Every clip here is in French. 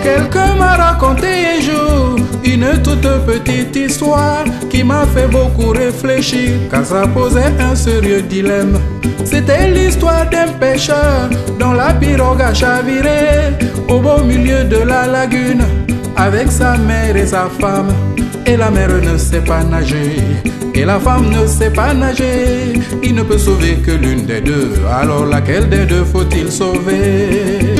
Quelqu'un m'a raconté un jour une toute petite histoire qui m'a fait beaucoup réfléchir, car ça posait un sérieux dilemme. C'était l'histoire d'un pêcheur dont la pirogue a chaviré au beau milieu de la lagune avec sa mère et sa femme. Et la mère ne sait pas nager, et la femme ne sait pas nager. Il ne peut sauver que l'une des deux, alors laquelle des deux faut-il sauver?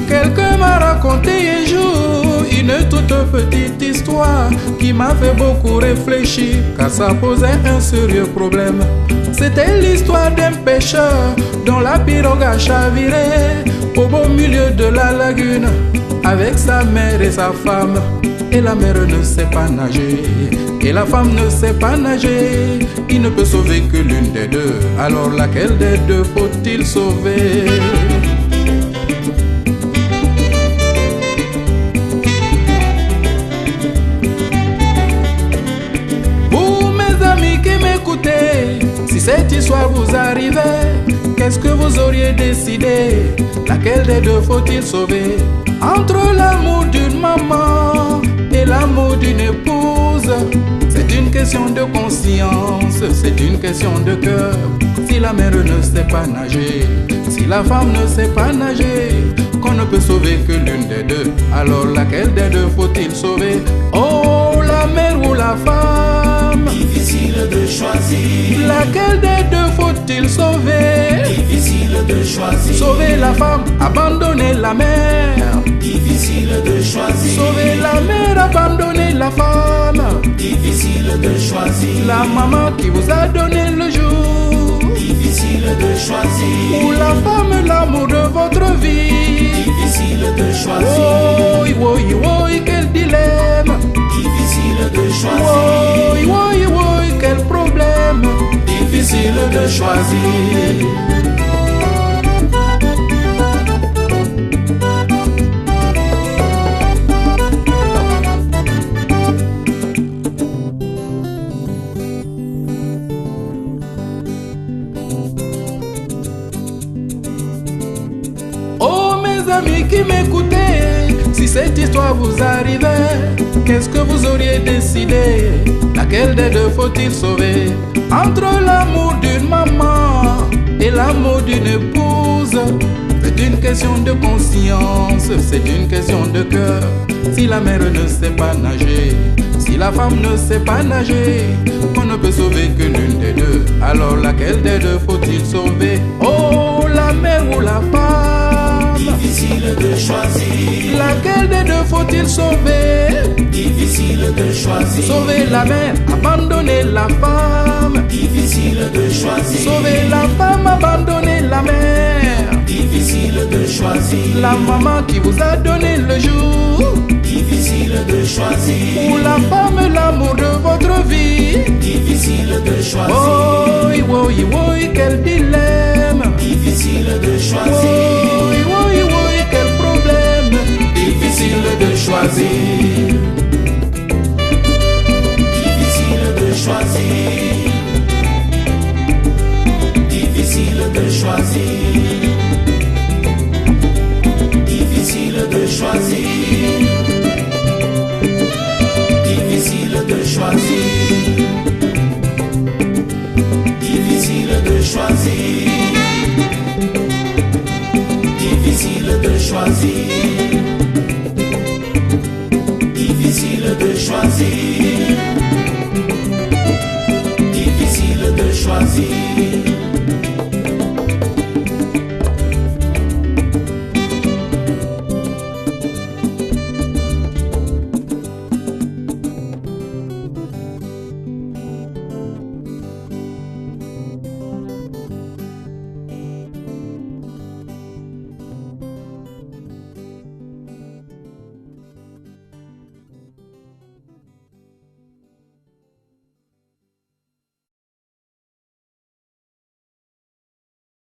Quelqu'un m'a raconté un jour une toute petite histoire qui m'a fait beaucoup réfléchir, car ça posait un sérieux problème. C'était l'histoire d'un pêcheur dont la pirogue a chaviré au beau milieu de la lagune avec sa mère et sa femme. Et la mère ne sait pas nager, et la femme ne sait pas nager. Il ne peut sauver que l'une des deux, alors laquelle des deux faut-il sauver? Si cette histoire vous arrivait, qu'est-ce que vous auriez décidé? Laquelle des deux faut-il sauver? Entre l'amour d'une maman et l'amour d'une épouse, c'est une question de conscience, c'est une question de cœur. Si la mère ne sait pas nager, si la femme ne sait pas nager, qu'on ne peut sauver que l'une des deux, alors laquelle des deux faut-il sauver? Oh, la mère ou la femme? Difficile de choisir. Laquelle des deux faut-il sauver? Difficile de choisir. Sauver la femme, abandonner la mère. Difficile de choisir. Sauver la mère, abandonner la femme. Difficile de choisir. La maman qui vous a donné le jour. Difficile de choisir. Ou la femme, l'amour de votre vie. Difficile de choisir. Oui, oui, oui, quel dilemme. Difficile de choisir. Oui, oui, oui, quel problème. Difficile de choisir. Oh mes amis qui m'écoutez, si cette histoire vous arrivait, qu'est-ce que vous auriez décidé? Laquelle des deux faut-il sauver? Entre l'amour d'une maman et l'amour d'une épouse, c'est une question de conscience, c'est une question de cœur. Si la mère ne sait pas nager, si la femme ne sait pas nager, on ne peut sauver que l'une des deux, alors laquelle des deux faut-il sauver? Oh, la mère ou la femme? Difficile de choisir. Laquelle des deux faut-il sauver? Difficile de choisir. Sauver la mère, abandonner la femme. Difficile de choisir. Sauver la femme, abandonner la mère. Difficile de choisir. La maman qui vous a donné le jour. Difficile de choisir. Ou la femme, l'amour